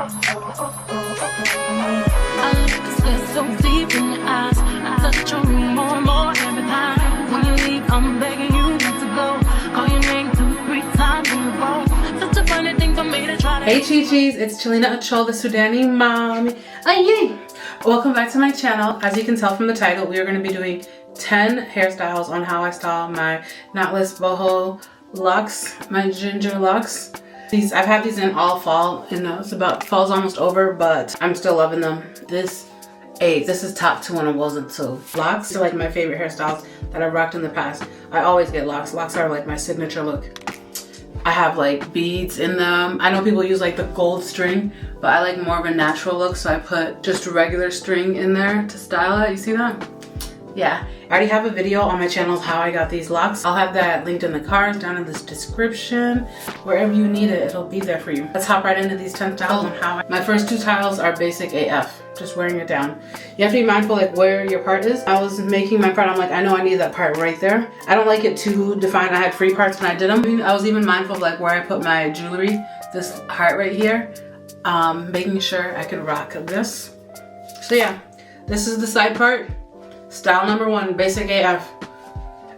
I look so deep in your eyes. I touch on you more and more every time. When you leave, I'm begging you not to go. Call your name 2-3 times in a row. Such a funny thing for me to try to. Hey Chichis, it's Chellina Achol, the Sudani mommy. Yay! Welcome back to my channel. As you can tell from the title, we are going to be doing 10 hairstyles on how I style my knotless boho locks, my ginger locks. I've had these in all fall, and it's about fall's almost over, but I'm still loving them. This is top 2 when it wasn't 2. Locks are like my favorite hairstyles that I've rocked in the past. I always get locks. Locks are like my signature look. I have like beads in them. I know people use like the gold string, but I like more of a natural look, so I put just regular string in there to style it. You see that? Yeah, I already have a video on my channel of how I got these locks. I'll have that linked in the cards, down in this description. Wherever you need it, it'll be there for you. Let's hop right into these 10 styles on how my first 2 styles are basic AF, just wearing it down. You have to be mindful like where your part is. I was making my part, I'm like, I know I need that part right there. I don't like it too defined. I had free parts when I did them. I was even mindful of like where I put my jewelry, this heart right here, making sure I could rock this. So yeah, this is the side part. Style number 1, basic AF.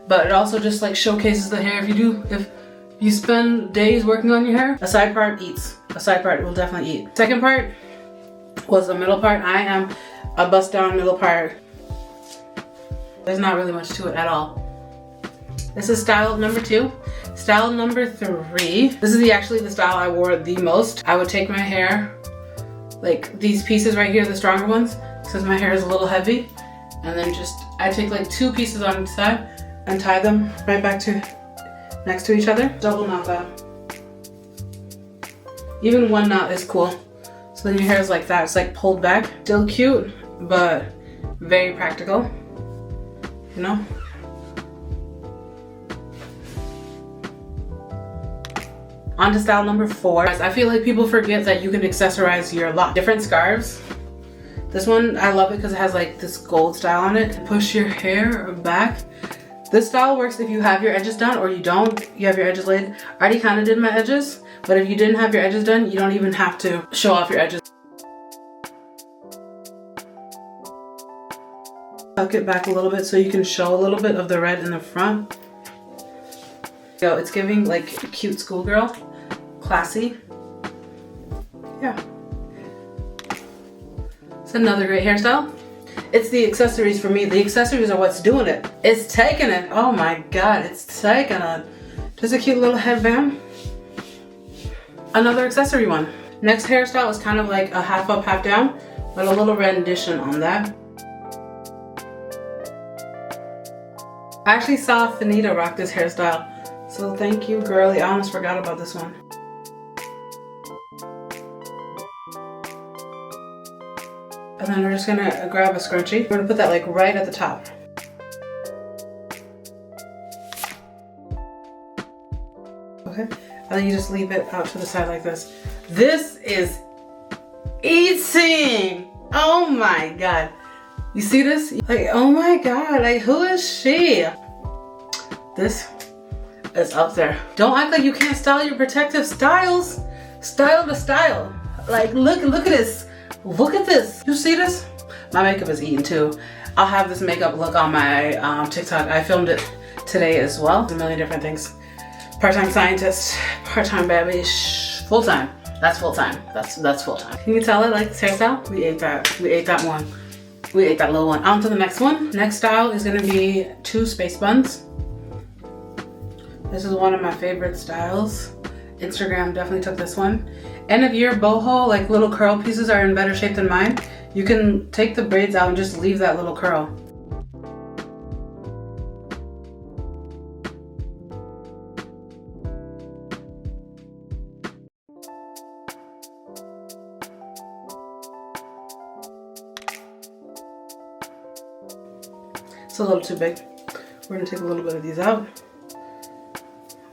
But it also just like showcases the hair. If you spend days working on your hair, a side part eats. A side part will definitely eat. Second part was the middle part. I am a bust down middle part. There's not really much to it at all. This is style number 2. Style number 3. This is actually the style I wore the most. I would take my hair, like these pieces right here, the stronger ones, because my hair is a little heavy. And then I take like 2 pieces on each side and tie them right back to next to each other. Double knot that. Even 1 knot is cool. So then your hair is like that. It's like pulled back. Still cute, but very practical. You know? On to style number 4. I feel like people forget that you can accessorize your lock. Different scarves. This one, I love it because it has like this gold style on it. Push your hair back. This style works if you have your edges done or you don't. You have your edges laid. I already kind of did my edges, but if you didn't have your edges done, you don't even have to show off your edges. Tuck it back a little bit so you can show a little bit of the red in the front. So it's giving like cute schoolgirl, classy. Yeah. Another great hairstyle. It's the accessories for me. The accessories are what's doing it. It's taking it. Oh my god, it's taking it. Just a cute little headband. Another accessory one. Next hairstyle is kind of like a half up, half down, but a little rendition on that. I actually saw Finita rock this hairstyle, so thank you, girlie. I almost forgot about this one. And then we're just gonna grab a scrunchie. We're gonna put that like right at the top. Okay, and then you just leave it out to the side like this. This is eating! Oh my god. You see this? Like, oh my god, like who is she? This is up there. Don't act like you can't style your protective styles. Style the style. Like look at this. Look at this. You see this? My makeup is eaten too. I'll have this makeup look on my TikTok. I filmed it today as well. A million different things. Part-time scientist, part-time baby, full-time. That's full-time. That's full-time. Can you tell I like this hairstyle? We ate that. We ate that one. We ate that little one. On to the next one. Next style is gonna be 2 space buns. This is one of my favorite styles. Instagram definitely took this one. And if your boho, like little curl pieces, are in better shape than mine, you can take the braids out and just leave that little curl. It's a little too big. We're gonna take a little bit of these out.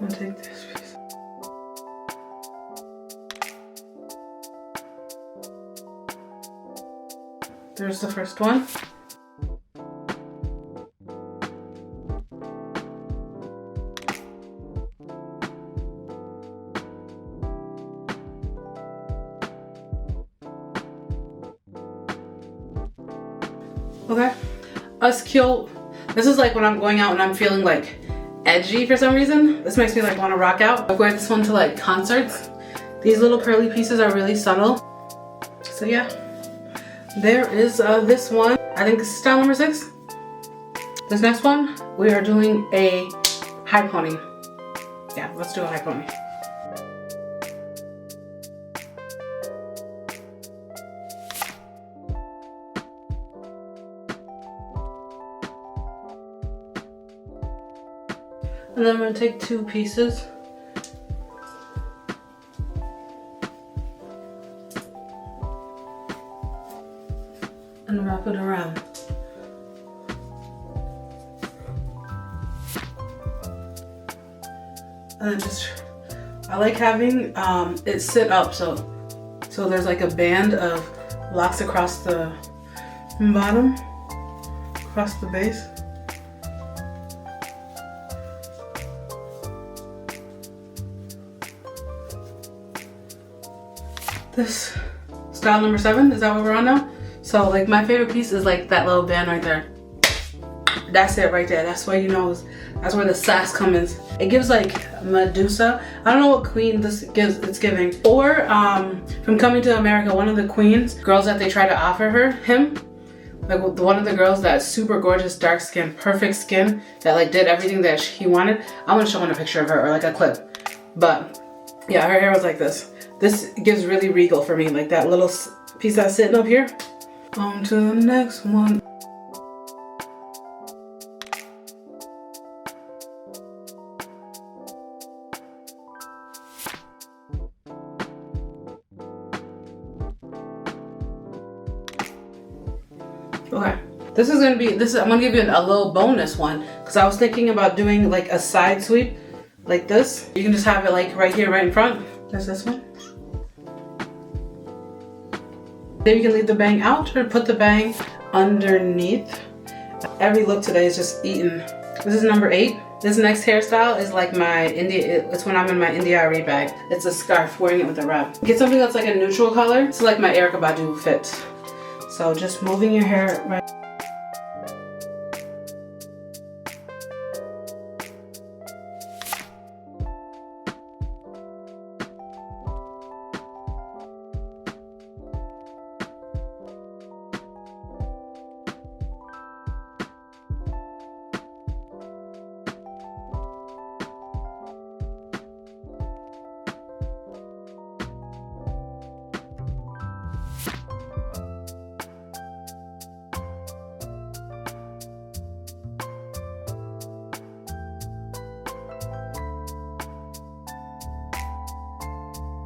I'm gonna take this piece. There's the first one. Okay. Us cute. This is like when I'm going out and I'm feeling like edgy for some reason. This makes me like want to rock out. I wear this one to like concerts. These little curly pieces are really subtle. So yeah, there is this one. I think this is style number 6. This next one, we are doing a high pony. Yeah, let's do a high pony. And then I'm going to take 2 pieces. And wrap it around. And then just, I like having it sit up so there's like a band of locks across the bottom, across the base. This style number 7, is that what we're on now? So like my favorite piece is like that little band right there. That's it right there. That's where you know, that's where the sass comes in. It gives like Medusa. I don't know what queen this gives. It's giving. Or from Coming to America, one of the queens, girls that they try to offer him, like one of the girls that's super gorgeous, dark skin, perfect skin, that like did everything that he wanted. I'm gonna show him a picture of her or like a clip. But yeah, her hair was like this. This gives really regal for me, like that little piece that's sitting up here. On to the next one. Okay, this is gonna be, I'm gonna give you a little bonus one because I was thinking about doing like a side sweep like this. You can just have it like right here, right in front. That's this one. Then you can leave the bang out or put the bang underneath. Every look today is just eaten. This is number 8. This next hairstyle is like my it's when I'm in my India Ari bag. It's a scarf, wearing it with a wrap. Get something that's like a neutral color. It's like my Erykah Badu fit. So just moving your hair right.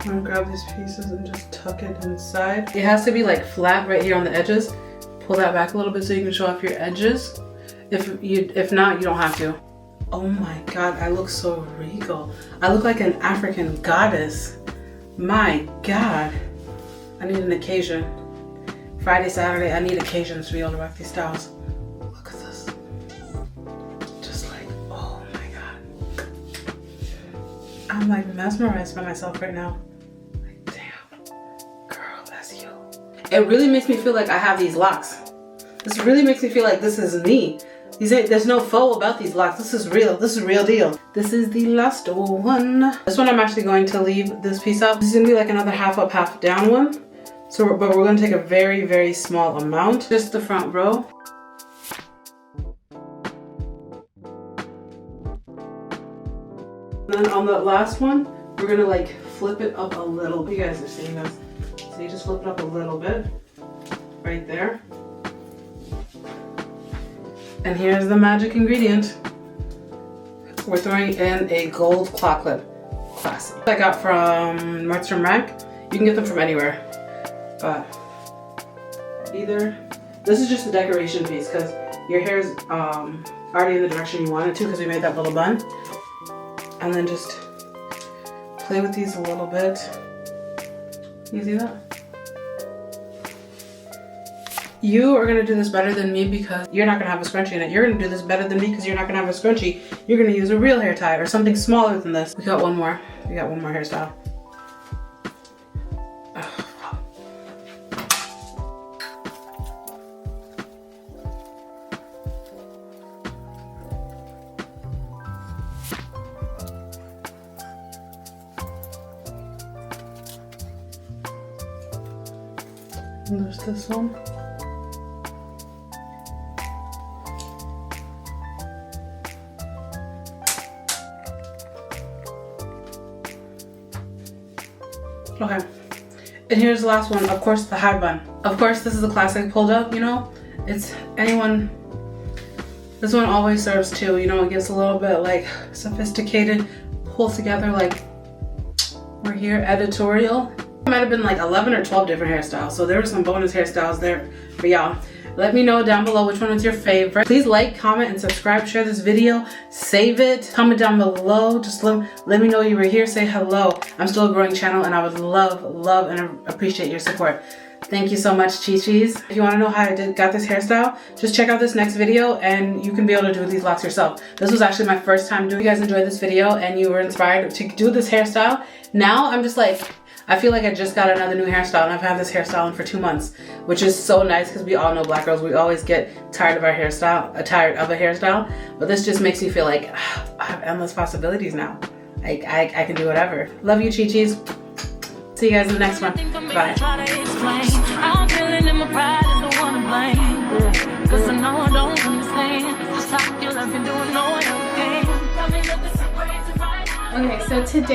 I'm gonna grab these pieces and just tuck it inside. It has to be like flat right here on the edges. Pull that back a little bit so you can show off your edges. If not, you don't have to. Oh my God, I look so regal. I look like an African goddess. My God. I need an occasion. Friday, Saturday, I need occasions to be able to rock these styles. Look at this. Just like, oh my God. I'm like mesmerized by myself right now. Like, damn, girl, that's you. It really makes me feel like I have these locks. This really makes me feel like this is me. There's no faux about these locks. This is real. This is real deal. This is the last one. This one I'm actually going to leave this piece up. This is gonna be like another half up, half down one. So, but we're gonna take a very, very small amount. Just the front row. And then on the last one, we're gonna like flip it up a little. You guys are seeing this. So you just flip it up a little bit, right there. And here's the magic ingredient. We're throwing in a gold claw clip. Classy. I got from Nordstrom Rack. You can get them from anywhere. But either, this is just a decoration piece because your hair's already in the direction you want it to because we made that little bun. And then just play with these a little bit. You see that? You are gonna do this better than me because you're not gonna have a scrunchie in it. You're gonna do this better than me because you're not gonna have a scrunchie. You're gonna use a real hair tie or something smaller than this. We got one more. We got one more hairstyle. And there's this one. Okay, and here's the last one. Of course, the high bun. Of course, this is a classic pulled up, you know. It's anyone, this one always serves too, you know. It gets a little bit like sophisticated, pulled together like we're here, editorial. It might have been like 11 or 12 different hairstyles, so there were some bonus hairstyles there for y'all. Let me know down below which one was your favorite. Please like, comment, and subscribe. Share this video. Save it. Comment down below. Just let me know you were here. Say hello. I'm still a growing channel, and I would love, and appreciate your support. Thank you so much, Chichis. If you want to know how I got this hairstyle, just check out this next video, and you can be able to do these locks yourself. This was actually my first time doing. If you guys enjoyed this video and you were inspired to do this hairstyle, now I'm just like, I feel like I just got another new hairstyle, and I've had this hairstyle for 2 months, which is so nice because we all know black girls, we always get tired of our hairstyle, tired of a hairstyle, but this just makes me feel like I have endless possibilities now. I can do whatever. Love you, Chichis. See you guys in the next one. Bye. I'm feeling in my pride is the one to blame. Cause I know I don't understand. Just how you love me doing no one else can. Okay, so today